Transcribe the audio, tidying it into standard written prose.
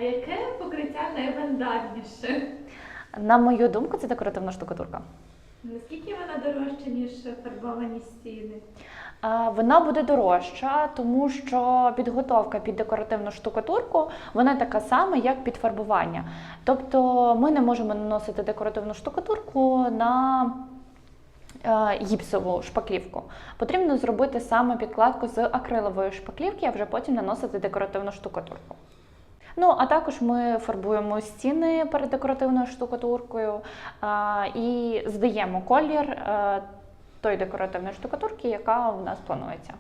А яке покриття найвандальніше? На мою думку, це декоративна штукатурка. Наскільки вона дорожча, ніж фарбовані стіни? Вона буде дорожча, тому що підготовка під декоративну штукатурку, вона така сама, як під фарбування. Тобто ми не можемо наносити декоративну штукатурку на гіпсову шпаклівку. Потрібно зробити саме підкладку з акрилової шпаклівки, а вже потім наносити декоративну штукатурку. Ну, а також ми фарбуємо стіни перед декоративною штукатуркою і здаємо колір тої декоративної штукатурки, яка у нас планується.